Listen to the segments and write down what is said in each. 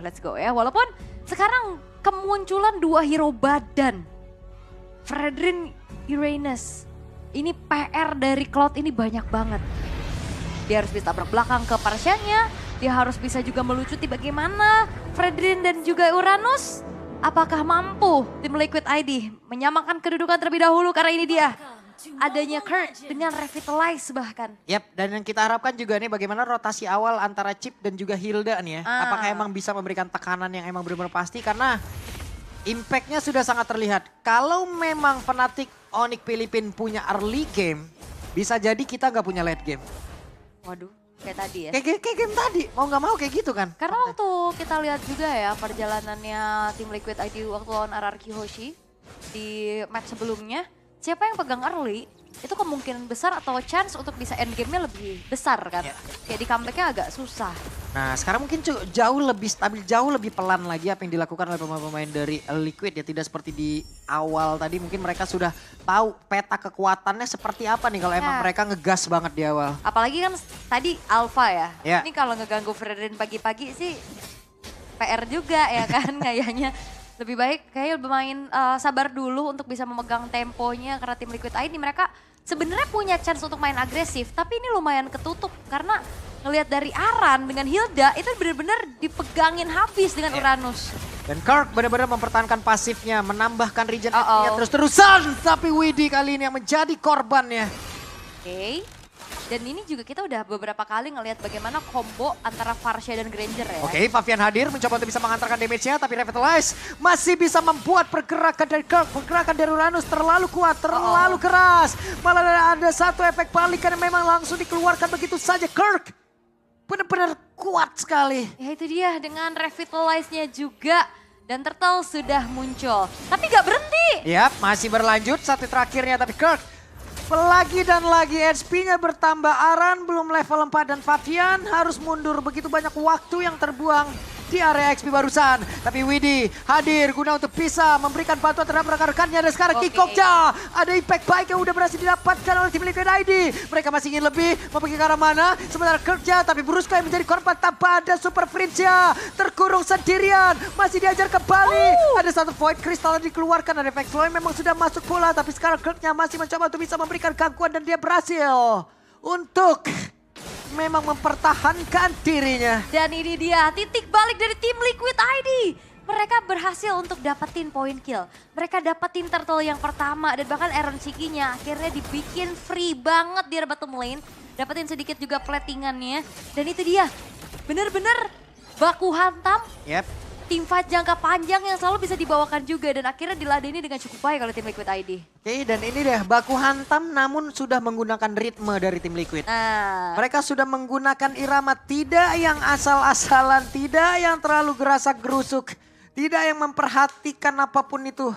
Let's go ya. Walaupun sekarang kemunculan dua hero badan. Fredrin, Uranus. Ini PR dari Cloud ini banyak banget. Dia harus bisa tabrak belakang ke Parsianya. Dia harus bisa juga melucuti bagaimana Fredrin dan juga Uranus. Apakah mampu tim Liquid ID menyamakan kedudukan terlebih dahulu karena ini dia. Adanya Kurt dengan Revitalize bahkan. Yap, dan yang kita harapkan juga nih bagaimana rotasi awal antara Chip dan juga Hilda nih ya. Apakah emang bisa memberikan tekanan yang emang benar-benar pasti karena impactnya sudah sangat terlihat. Kalau memang Fnatic Onyx Philippines punya early game, bisa jadi kita nggak punya late game. Waduh, kayak tadi ya. Kayak game tadi, mau nggak mau kayak gitu kan. Karena waktu kita lihat juga ya perjalanannya tim Liquid ID waktu lawan RRQ Hoshi di match sebelumnya. Siapa yang pegang early, itu kemungkinan besar atau chance untuk bisa end game-nya lebih besar kan. Kayak di comeback-nya agak susah. Nah sekarang mungkin jauh lebih stabil, jauh lebih pelan lagi apa yang dilakukan oleh pemain-pemain dari Liquid ya. Tidak seperti di awal tadi mungkin mereka sudah tahu peta kekuatannya seperti apa nih kalau emang mereka ngegas banget di awal. Apalagi kan tadi Alpha ya. Ya. Ini kalau ngeganggu Fredrin pagi-pagi sih PR juga ya kan kayaknya. Lebih baik kayaknya bermain sabar dulu untuk bisa memegang temponya karena tim Liquid ID mereka sebenarnya punya chance untuk main agresif tapi ini lumayan ketutup karena ngelihat dari Aran dengan Hilda itu benar-benar dipegangin habis dengan Uranus. Dan Kirk benar-benar mempertahankan pasifnya, menambahkan regen terus-terusan tapi Widhi kali ini yang menjadi korbannya. Oke. Dan ini juga kita udah beberapa kali ngelihat bagaimana combo antara Varsha dan Granger ya. Oke, Favian hadir mencoba untuk bisa mengantarkan damage-nya tapi Revitalize masih bisa membuat pergerakan dari Kirk, pergerakan dari Uranus terlalu kuat, terlalu keras. Malah ada satu efek balikan yang memang langsung dikeluarkan begitu saja. Kirk benar-benar kuat sekali. Ya itu dia dengan Revitalize-nya juga dan Turtle sudah muncul. Tapi gak berhenti. Yap, masih berlanjut satu terakhirnya tapi Kirk lagi dan lagi HP-nya bertambah. Aran belum level 4 dan Favian harus mundur. Begitu banyak waktu yang terbuang di area XP barusan. Tapi Widhi hadir guna untuk bisa memberikan bantuan terhadap rekan-rekannya. Dan sekarang Kikokja ada impact baik yang udah berhasil didapatkan oleh tim Liquid ID. Mereka masih ingin lebih, mau pergi ke arah mana? Sementara kerja tapi Brusco yang menjadi korban tanpa ada Super Prince-nya. Terkurung sendirian, masih diajar kembali. Ada satu Void Crystal yang dikeluarkan. Ada efek flow yang memang sudah masuk bola. Tapi sekarang Kirk-nya masih mencoba untuk bisa memberikan gangguan dan dia berhasil untuk memang mempertahankan dirinya. Dan ini dia titik balik dari tim Liquid ID. Mereka berhasil untuk dapetin point kill. Mereka dapetin turtle yang pertama dan bahkan Aaron Shiki-nya akhirnya dibikin free banget di bottom lane. Dapetin sedikit juga platingannya. Dan itu dia bener-bener baku hantam. Yep. Tim fight jangka panjang yang selalu bisa dibawakan juga dan akhirnya diladeni dengan cukup baik oleh tim Liquid ID. Oke, dan ini deh baku hantam namun sudah menggunakan ritme dari tim Liquid. Mereka sudah menggunakan irama tidak yang asal-asalan, tidak yang terlalu gerasak gerusuk, tidak yang memperhatikan apapun itu.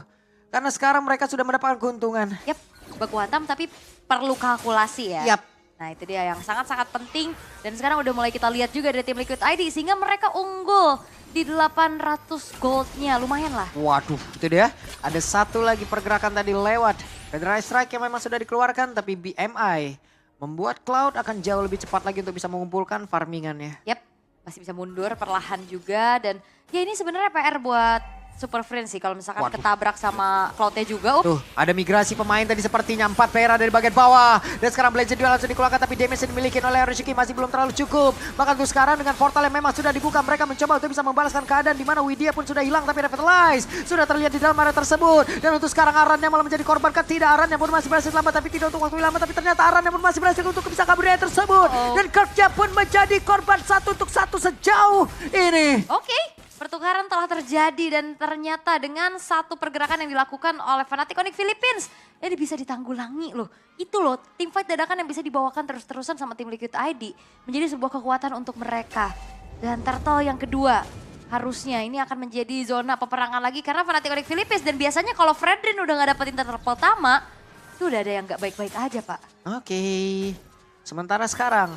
Karena sekarang mereka sudah mendapatkan keuntungan. Yap, baku hantam tapi perlu kalkulasi ya. Yap. Nah itu dia yang sangat-sangat penting dan sekarang udah mulai kita lihat juga dari tim Liquid ID sehingga mereka unggul di 800 goldnya, lumayan lah. Waduh, itu dia. Ada satu lagi pergerakan tadi lewat Federal Strike yang memang sudah dikeluarkan tapi BMI membuat Cloud akan jauh lebih cepat lagi untuk bisa mengumpulkan farmingannya. Yap, masih bisa mundur perlahan juga dan ya ini sebenarnya PR buat Super Friends sih kalau misalkan ketabrak sama Cloud-nya juga. Tuh, ada migrasi pemain tadi sepertinya 4 pera dari bagian bawah. Dan sekarang Blazing Duel langsung dikeluarkan tapi damage yang dimiliki oleh Arishiki masih belum terlalu cukup. Bahkan untuk sekarang dengan portal yang memang sudah dibuka mereka mencoba untuk bisa membalaskan keadaan di mana Widya pun sudah hilang tapi Revitalize sudah terlihat di dalam area tersebut. Dan untuk sekarang Aran yang malah menjadi korban kan tidak. Aran yang pun masih berhasil selamat tapi tidak untuk waktu lama tapi ternyata Aran yang pun masih berhasil untuk bisa kabur dari tersebut. Dan Kirknya pun menjadi korban 1-1 sejauh ini. Oke. Pertukaran telah terjadi dan ternyata dengan satu pergerakan yang dilakukan oleh Fnatic Onyx Philippines. Ini bisa ditanggulangi loh. Itu loh tim fight dadakan yang bisa dibawakan terus-terusan sama tim Liquid ID. Menjadi sebuah kekuatan untuk mereka. Dan turtle yang kedua harusnya ini akan menjadi zona peperangan lagi. Karena Fnatic Onyx Philippines dan biasanya kalau Fredrin udah gak dapetin turtle pertama. Itu udah ada yang gak baik-baik aja Pak. Oke. Sementara sekarang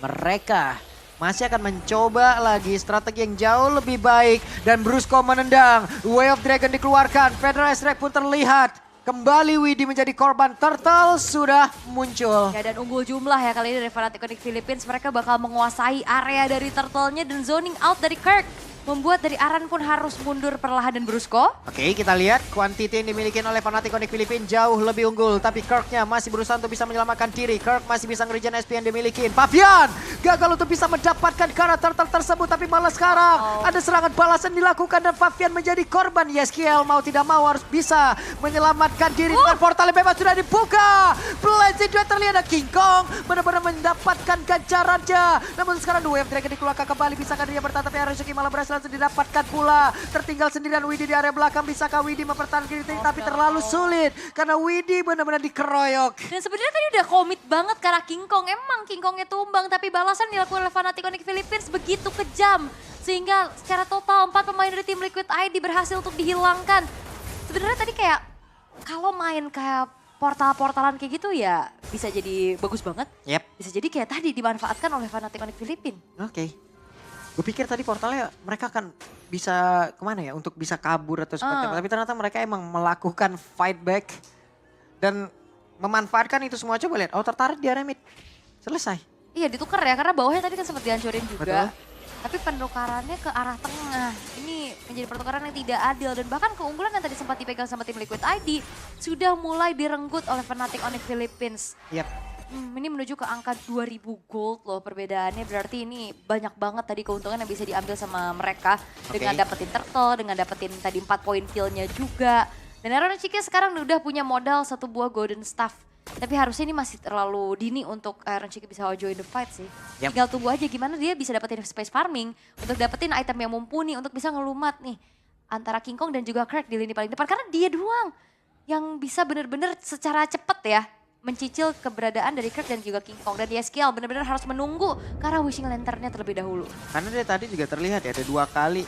mereka masih akan mencoba lagi strategi yang jauh lebih baik. Dan Brusco menendang. Way of Dragon dikeluarkan. Federal Strike pun terlihat. Kembali Widi menjadi korban, Turtle sudah muncul. Ya, dan unggul jumlah ya kali ini dari Fnatic Onyx Philippines. Mereka bakal menguasai area dari Turtle-nya dan zoning out dari Kirk. Membuat dari Aran pun harus mundur perlahan dan Brusco. Oke, kita lihat kuantiti yang dimiliki oleh Fnatic Onyx Philippines jauh lebih unggul. Tapi Kirk-nya masih berusaha untuk bisa menyelamatkan diri. Kirk masih bisa ngerjain SP yang dimiliki. Pavian gagal untuk bisa mendapatkan karena Turtle tersebut. Tapi malah sekarang ada serangan balasan dilakukan dan Pavian menjadi korban. Yeskiel mau tidak mau harus bisa menyelamatkan diri. Dan portal bebas sudah dibuka. Blazing Duet terlihat ada King Kong. Benar-benar mendapatkan ganjarannya. Namun sekarang Wave Dragon dikeluarkan kembali. Bisakah dia bertahan? Tapi Aransuki malah berhasil langsung didapatkan pula. Tertinggal sendirian Widi di area belakang. Bisakah Widi mempertahankan diri? Tapi terlalu sulit. Karena Widi benar-benar dikeroyok. Dan sebenarnya tadi udah komit banget karena King Kong. Emang King Kongnya tumbang. Tapi balasan dilakukan oleh Fnatic Onyx Philippines begitu kejam. Sehingga secara total 4 pemain dari tim Liquid ID berhasil untuk dihilangkan. Sebenarnya tadi kayak kalau main kayak portal-portalan kayak gitu ya bisa jadi bagus banget. Yep. Bisa jadi kayak tadi dimanfaatkan oleh Fnatic Onyx Philippines. Oke. Gue pikir tadi portalnya mereka akan bisa kemana ya untuk bisa kabur atau seperti apa. Tapi ternyata mereka emang melakukan fight back dan memanfaatkan itu semua. Coba lihat, tertarik di area mid. Selesai. Iya ditukar ya karena bawahnya tadi kan sempat dihancurin juga. Betul. Tapi penukarannya ke arah tengah. Ini menjadi pertukaran yang tidak adil. Dan bahkan keunggulan yang tadi sempat dipegang sama tim Liquid ID sudah mulai direnggut oleh Fnatic Onyx Philippines. Yap. Ini menuju ke angka 2000 gold loh perbedaannya. Berarti ini banyak banget tadi keuntungan yang bisa diambil sama mereka. Dengan dapetin turtle, dengan dapetin tadi 4 poin kill-nya juga. Dan Aransuki sekarang udah punya modal 1 buah golden staff. Tapi harusnya ini masih terlalu dini untuk Aransuki bisa join the fight sih. Yep. Tinggal tunggu aja gimana dia bisa dapetin space farming. Untuk dapetin item yang mumpuni untuk bisa ngelumat nih. Antara King Kong dan juga Kirk di lini paling depan. Karena dia doang yang bisa bener-bener secara cepet ya mencicil keberadaan dari Kirk dan juga King Kong. Dan Yeskiel benar-benar harus menunggu karena Wishing Lantern-nya terlebih dahulu. Karena dari tadi juga terlihat ya ada 2 kali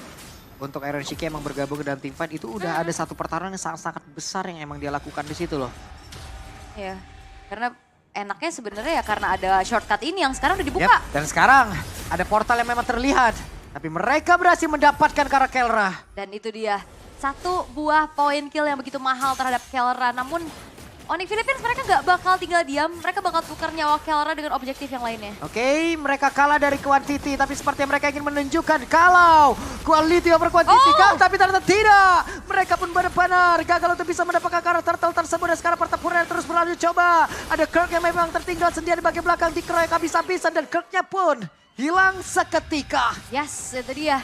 untuk Aransuki emang bergabung ke dalam team fight. Itu udah ada satu pertarungan yang sangat-sangat besar yang emang dia lakukan di situ loh. Iya, karena enaknya sebenarnya ya karena ada shortcut ini yang sekarang udah dibuka. Yep. Dan sekarang ada portal yang memang terlihat. Tapi mereka berhasil mendapatkan Kara Kelra. Dan itu dia, 1 buah poin kill yang begitu mahal terhadap Kelra. Namun Onyx Philippines mereka gak bakal tinggal diam, mereka bakal tukar nyawa Kelra dengan objektif yang lainnya. Oke, mereka kalah dari kuantiti, tapi seperti mereka ingin menunjukkan kalau quality over quantity tapi ternyata tidak. Mereka pun benar-benar gagal untuk bisa mendapatkan karakter turtle tersebut dan sekarang pertempuran terus berlanjut. Coba, ada Kirk yang memang tertinggal sendiri di bagian belakang, dikeroyok habis-habisan dan Kirknya pun hilang seketika. Yes, itu dia.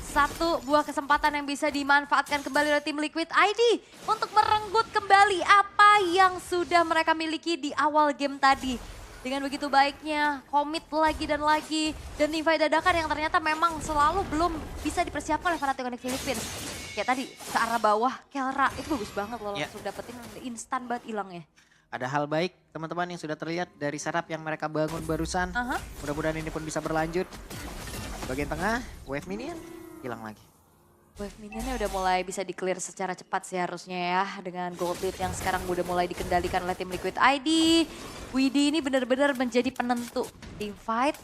1 buah kesempatan yang bisa dimanfaatkan kembali oleh tim Liquid ID untuk merenggut kembali apa yang sudah mereka miliki di awal game tadi. Dengan begitu baiknya, komit lagi dan lagi. Dan invite dadakan yang ternyata memang selalu belum bisa dipersiapkan oleh Fnatic Onyx Philippines. Kayak tadi, ke arah bawah, Kelra itu bagus banget loh langsung dapetin instan banget hilangnya. Ada hal baik teman-teman yang sudah terlihat dari setup yang mereka bangun barusan. Mudah-mudahan ini pun bisa berlanjut. Bagian tengah, wave minion hilang lagi. Wave minionnya udah mulai bisa di-clear secara cepat sih harusnya ya. Dengan gold lead yang sekarang udah mulai dikendalikan oleh tim Liquid ID. Widi ini benar-benar menjadi penentu team fight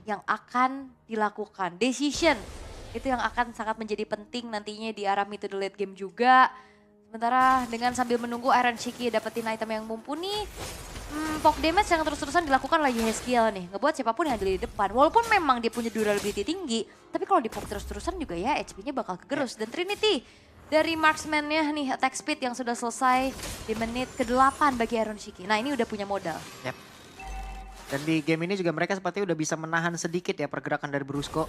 yang akan dilakukan. Decision itu yang akan sangat menjadi penting nantinya di arah mid to the late game juga. Sementara dengan sambil menunggu Aransuki dapetin item yang mumpuni. Poke damage yang terus-terusan dilakukan lagi Yeskiel nih. Ngebuat siapapun yang ada di depan. Walaupun memang dia punya durability tinggi. Tapi kalau di poke terus-terusan juga ya HP-nya bakal kegerus. Dan Trinity dari marksman-nya nih attack speed yang sudah selesai di menit ke-8 bagi Aransuki. Nah ini udah punya modal. Yep. Dan di game ini juga mereka sepertinya udah bisa menahan sedikit ya pergerakan dari Brusco.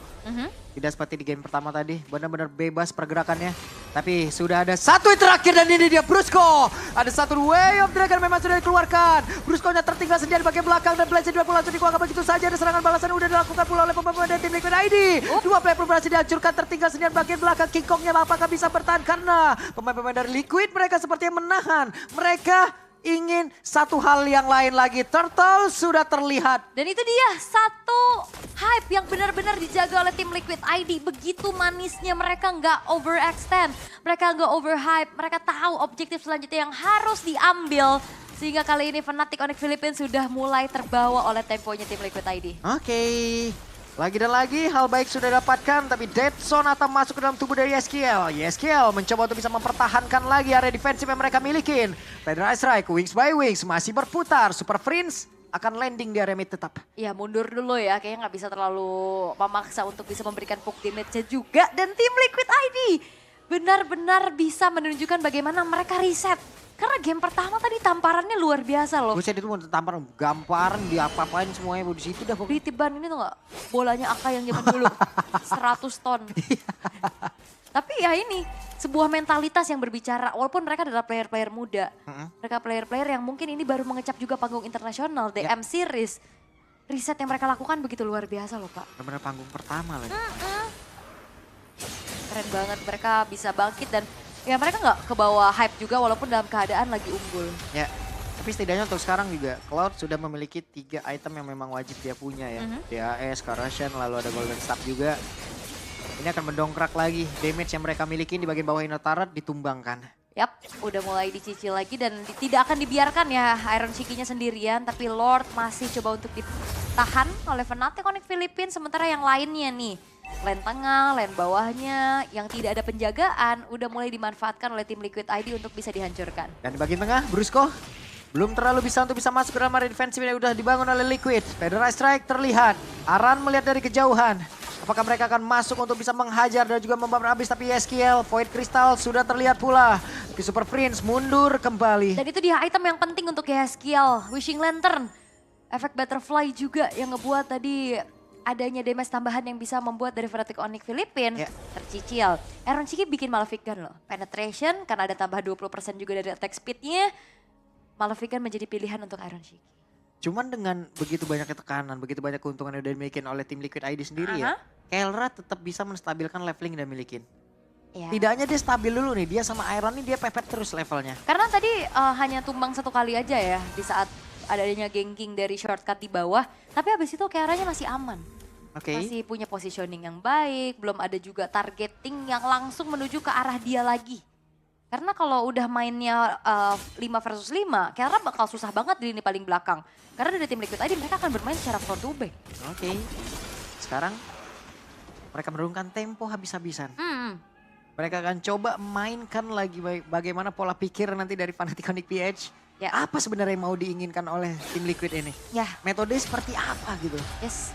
Tidak seperti di game pertama tadi, benar-benar bebas pergerakannya. Tapi sudah ada 1 yang terakhir dan ini dia Brusco. Ada 1 Way of Dragon memang sudah dikeluarkan. Brusco-nya tertinggal sendiri di bagian belakang dan Blazing Duel pun langsung dikeluarkan begitu saja. Ada serangan balasan udah dilakukan pula oleh pemain dari tim Liquid ID. 2 player pun berhasil dihancurkan, tertinggal sendiri di bagian belakang. King Kong-nya apakah bisa bertahan karena pemain-pemain dari Liquid mereka sepertinya menahan. Mereka ingin 1 hal yang lain lagi. Turtle sudah terlihat. Dan itu dia 1 hype yang benar-benar dijaga oleh tim Liquid ID. Begitu manisnya mereka nggak overextend. Mereka nggak overhype. Mereka tahu objektif selanjutnya yang harus diambil. Sehingga kali ini Fnatic Onyx Philippines sudah mulai terbawa oleh temponya tim Liquid ID. Oke. Lagi dan lagi hal baik sudah dapatkan, tapi Dead Sonata masuk ke dalam tubuh dari YSKL. YSKL mencoba untuk bisa mempertahankan lagi area defensif yang mereka milikin. Federal Strike, Wings by Wings masih berputar. Super Prince akan landing di area mid tetap. Ya mundur dulu ya, kayaknya nggak bisa terlalu memaksa untuk bisa memberikan poke damage juga. Dan tim Liquid ID benar-benar bisa menunjukkan bagaimana mereka reset. Karena game pertama tadi tamparannya luar biasa loh. Buset itu tampar gamparan diapa-apain semuanya di situ dah pokoknya. Di tiban ini tuh gak, bolanya Aka yang zaman dulu 100 ton. Tapi ya ini sebuah mentalitas yang berbicara, walaupun mereka adalah player-player muda. Mereka player-player yang mungkin ini baru mengecap juga panggung internasional, DM Series. Riset yang mereka lakukan begitu luar biasa loh Pak. Benar-benar panggung pertama lagi. Keren banget, mereka bisa bangkit dan ya mereka nggak kebawa hype juga walaupun dalam keadaan lagi unggul. Ya, tapi setidaknya untuk sekarang juga Cloud sudah memiliki 3 item yang memang wajib dia punya ya. DAS, Corrosion, lalu ada Golden Staff juga. Ini akan mendongkrak lagi damage yang mereka miliki di bagian bawah inner turret ditumbangkan. Yap, udah mulai dicicil lagi dan tidak akan dibiarkan ya Iron Shiki-nya sendirian. Tapi Lord masih coba untuk ditahan oleh Fnatic Onyx Philippines. Sementara yang lainnya nih, lane tengah, lane bawahnya yang tidak ada penjagaan udah mulai dimanfaatkan oleh tim Liquid ID untuk bisa dihancurkan. Dan di bagian tengah, Brusco belum terlalu bisa untuk bisa masuk ke dalam area defensif yang udah dibangun oleh Liquid. Federal Strike terlihat, Aran melihat dari kejauhan. Apakah mereka akan masuk untuk bisa menghajar dan juga membabat habis, tapi YSKL, Void Crystal sudah terlihat pula. Tapi Super Prince mundur kembali. Dan itu dia item yang penting untuk YSKL, Wishing Lantern. Efek Butterfly juga yang ngebuat tadi adanya damage tambahan yang bisa membuat dari Fnatic Onyx Philippines tercicil. Iron Shiki bikin Maleficent loh. Penetration karena ada tambah 20% juga dari attack speednya. Maleficent menjadi pilihan untuk Iron Shiki. Cuman dengan begitu banyak tekanan, begitu banyak keuntungan yang udah dimiliki oleh tim Liquid ID sendiri ya. Kelra tetap bisa menstabilkan leveling dan milikin. Ya. Tidak hanya dia stabil dulu nih, dia sama Iron nih dia pepet terus levelnya. Karena tadi hanya tumbang 1 kali aja ya di saat adanya ganking dari shortcut di bawah. Tapi habis itu Kelranya masih aman. Masih punya positioning yang baik, belum ada juga targeting yang langsung menuju ke arah dia lagi. Karena kalau udah mainnya 5 versus 5, Kelra bakal susah banget di lini paling belakang. Karena dari tim Liquid ID mereka akan bermain secara front to back. Sekarang mereka menurunkan tempo habis-habisan. Mereka akan coba mainkan lagi bagaimana pola pikir nanti dari Fnatic Onyx PH. Ya. Apa sebenarnya yang mau diinginkan oleh tim Liquid ini? Ya. Metode seperti apa gitu? Yes.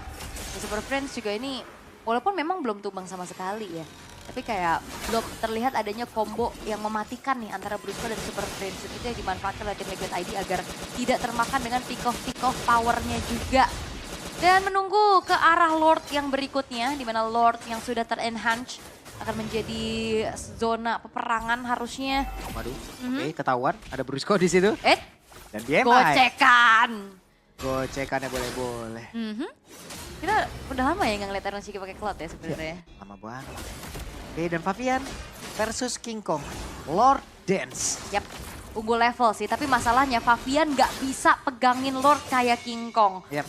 Super Friends juga ini walaupun memang belum tumbang sama sekali ya. Tapi kayak belum terlihat adanya combo yang mematikan nih antara Brusco dan Super Friends. Itu yang dimanfaatkan oleh tim Liquid ID agar tidak termakan dengan pick-off powernya juga. Dan menunggu ke arah Lord yang berikutnya, di mana Lord yang sudah ter-enhance akan menjadi zona peperangan harusnya. Waduh, ketahuan ada Brusco di situ. Dan dia gocekannya boleh-boleh. Kita udah lama ya nggak ngeliat Iron Shiki pakai Cloud ya sebenarnya. Lama banget. Oke, dan Favian versus King Kong, Lord Dance. Yap, unggul level sih, tapi masalahnya Favian nggak bisa pegangin Lord kayak King Kong. Yap.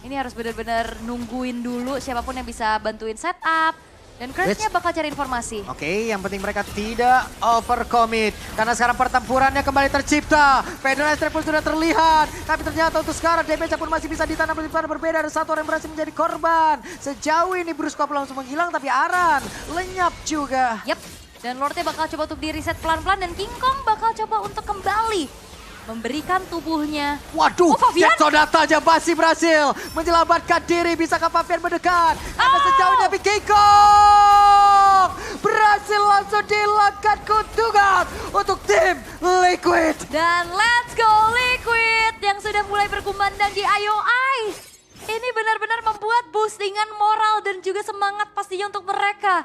Ini harus benar-benar nungguin dulu siapapun yang bisa bantuin setup. Dan Curse-nya bakal cari informasi. Oke, yang penting mereka tidak overcommit. Karena sekarang pertempurannya kembali tercipta. Federal Strike pun sudah terlihat. Tapi ternyata untuk sekarang damage pun masih bisa ditanam berbeda. Ada satu orang yang berhasil menjadi korban. Sejauh ini Brusco langsung menghilang, tapi Aran lenyap juga. Yap, dan Lordnya bakal coba untuk di reset pelan-pelan. Dan King Kong bakal coba untuk kembali memberikan tubuhnya. Waduh, Dead Sonata aja masih berhasil menyelamatkan diri. Bisakah Favian mendekat? Karena sejauh ini King Kong berhasil langsung dilakukan keuntungan untuk tim Liquid. Dan let's go Liquid yang sudah mulai berkumandang di IOI. Ini benar-benar membuat boostingan moral dan juga semangat pastinya untuk mereka.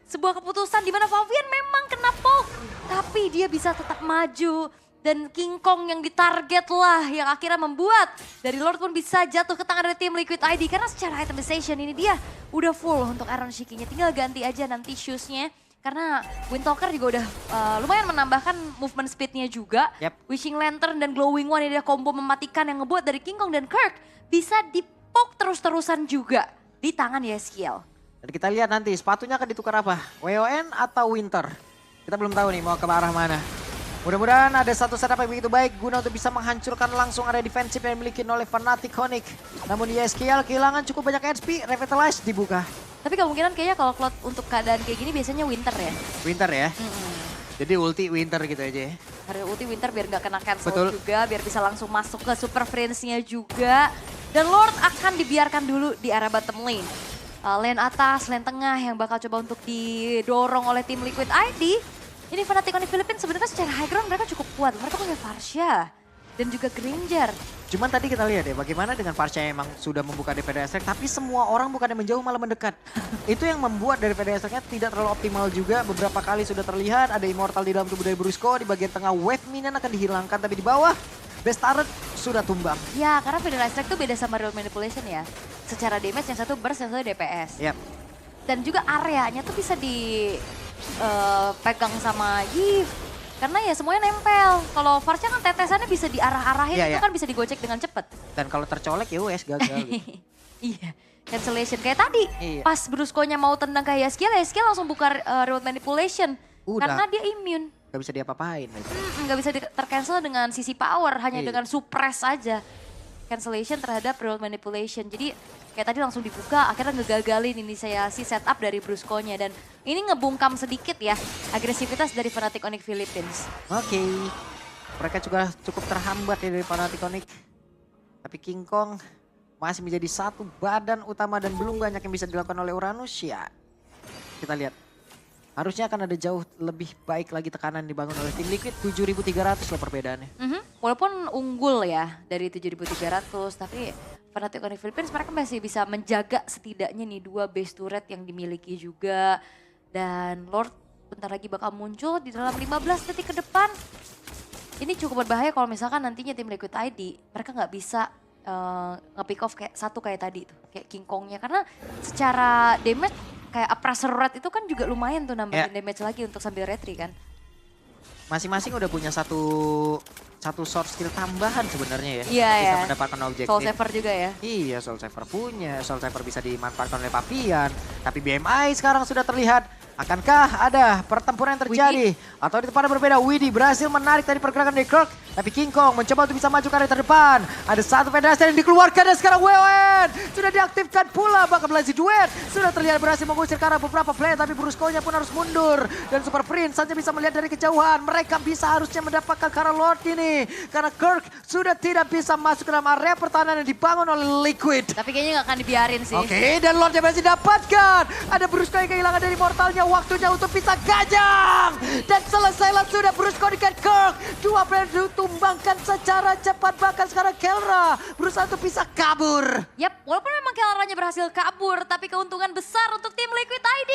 Sebuah keputusan di mana Favian memang kena poke, tapi dia bisa tetap maju. Dan King Kong yang ditarget lah yang akhirnya membuat dari Lord pun bisa jatuh ke tangan dari tim Liquid ID. Karena secara itemization ini dia udah full untuk Iron Shiki-nya. Tinggal ganti aja nanti shoes-nya. Karena Windtalker juga udah lumayan menambahkan movement speed-nya juga. Wishing Lantern dan Glowing One ini dia combo mematikan yang ngebuat dari King Kong dan Kirk bisa dipok terus-terusan juga di tangan YSKL. Dan kita lihat nanti sepatunya akan ditukar apa? WON atau Winter? Kita belum tahu nih mau ke arah mana. Mudah-mudahan ada satu setup yang begitu baik guna untuk bisa menghancurkan langsung area defensif yang dimiliki oleh Fnatic Onyx. Namun di SKL kehilangan cukup banyak HP, Revitalize dibuka. Tapi kemungkinan kayaknya kalau Cloud untuk keadaan kayak gini biasanya Winter ya. Winter ya? Jadi ulti Winter gitu aja ya? Hari ulti Winter biar nggak kena cancel Betul. juga, biar bisa langsung masuk ke Super Friends-nya juga. Dan Lord akan dibiarkan dulu di area bottom lane. Lane atas, lane tengah yang bakal coba untuk didorong oleh tim Liquid ID. Ini Fnatic Onyx Philippines sebenarnya secara high ground mereka cukup kuat. Mereka punya Varsha dan juga Granger. Cuman tadi kita lihat ya bagaimana dengan Varsha yang emang sudah membuka DPD Astrek, tapi semua orang bukannya menjauh malah mendekat. Itu yang membuat dari DPD Astreknya tidak terlalu optimal juga. Beberapa kali sudah terlihat ada Immortal di dalam tubuh dari Brusco. Di bagian tengah wave minion akan dihilangkan, tapi di bawah Best Turret sudah tumbang. Ya karena Fnatic Astrek tuh beda sama Real Manipulation ya. Secara damage yang satu burst, yang satu DPS. Yap. Dan juga areanya tuh bisa dipegang sama Yves. Karena ya semuanya nempel. Kalau Varsha kan tetesannya bisa diarah-arahin, Iya, itu iya. kan bisa digocek dengan cepet. Dan kalau tercolek ya wes gagal gitu. Iya, cancellation kayak tadi. Iya. Pas Brusco-nya mau tendang ke Yaskiel langsung buka Remote Manipulation. Udah. Karena dia immune. Gak bisa diapa-apain. Gitu. Nggak bisa tercancel dengan sisi power, hanya Iya. dengan suppress aja. Cancellation terhadap Remote Manipulation. Jadi kayak tadi langsung dibuka, akhirnya ngegagalin inisiasi setup dari Brusco-nya. Dan ini ngebungkam sedikit ya agresivitas dari Fnatic Onyx Philippines. Oke. Mereka juga cukup terhambat ya dari Fnatic Onyx. Tapi King Kong masih menjadi satu badan utama dan belum banyak yang bisa dilakukan oleh Uranus ya. Kita lihat. Harusnya akan ada jauh lebih baik lagi tekanan dibangun oleh tim Liquid. 7.300 loh perbedaannya. Walaupun unggul ya dari 7.300, tapi Fnatic Onyx Philippines mereka masih bisa menjaga setidaknya nih 2 base turret yang dimiliki juga. Dan Lord bentar lagi bakal muncul di dalam 15 detik ke depan. Ini cukup berbahaya kalau misalkan nantinya tim Liquid ID mereka nggak bisa nge-pick off kayak satu kayak tadi tuh, kayak King Kong-nya. Karena secara damage kayak Oppressor Red itu kan juga lumayan tuh nambahin damage lagi untuk sambil retry kan. Masing-masing udah punya satu source skill tambahan sebenarnya ya. Iya bisa ya. mendapatkan objektif. Soul Saver juga ya. Iya, Soul Saver punya. Soul Saver bisa dimanfaatkan oleh Papian. Tapi BMI sekarang sudah terlihat. Akankah ada pertempuran yang terjadi? Atau di tempat yang berbeda, Widdy berhasil menarik dari pergerakan dari Kirk. Tapi King Kong mencoba untuk bisa maju ke area terdepan. Ada satu pedestrian yang dikeluarkan dan sekarang WON sudah diaktifkan pula. Bahkan Blazy Duet sudah terlihat berhasil mengusir ke arah beberapa player. Tapi Brusco-nya pun harus mundur. Dan Super Prince saja bisa melihat dari kejauhan. Mereka bisa harusnya mendapatkan Kara Lord ini. Karena Kirk sudah tidak bisa masuk ke dalam area pertahanan yang dibangun oleh Liquid. Tapi kayaknya nggak akan dibiarin sih. Oke, dan Lordnya masih dapatkan. Ada Brusco yang kehilangan dari mortalnya. Waktunya untuk bisa gajang. Dan selesailah sudah Brusco dengan Kirk. Dua player ditumbangkan secara cepat. Bahkan sekarang Kelra berusaha untuk bisa kabur. Yap, walaupun memang Kelranya berhasil kabur, tapi keuntungan besar untuk tim Liquid ID.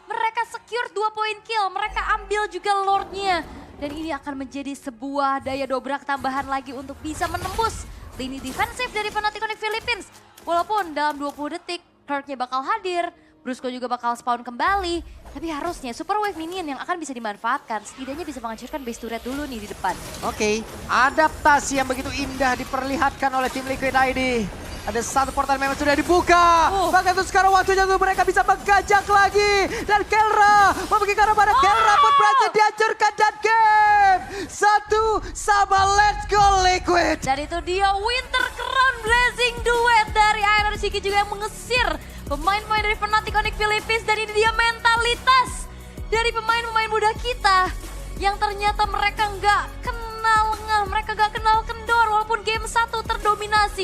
Mereka secure 2 poin kill, mereka ambil juga Lordnya. Dan ini akan menjadi sebuah daya dobrak tambahan lagi untuk bisa menembus lini defensif dari Fnatic Onyx Philippines. Walaupun dalam 20 detik Kirk-nya bakal hadir, Brusco juga bakal spawn kembali. Tapi harusnya Super Wave Minion yang akan bisa dimanfaatkan, setidaknya bisa menghancurkan base turret dulu nih di depan. Oke, adaptasi yang begitu indah diperlihatkan oleh tim Liquid ID. Ada satu portal memang sudah dibuka. Bahkan itu sekarang waktunya untuk mereka bisa menggajak lagi. Dan Kelra memiliki ke arah pada Kelra pun berhasil dihancurkan dan game. 1-1, let's go Liquid. Dan itu dia Winter Crown Blazing Duet dari Iron Siki juga yang mengesir pemain-pemain dari Fnatic Onyx Philippines. Dan ini dia mentalitas dari pemain-pemain muda kita yang ternyata mereka nggak kenal ngeh, mereka nggak kenal kendor walaupun game 1 terdominasi.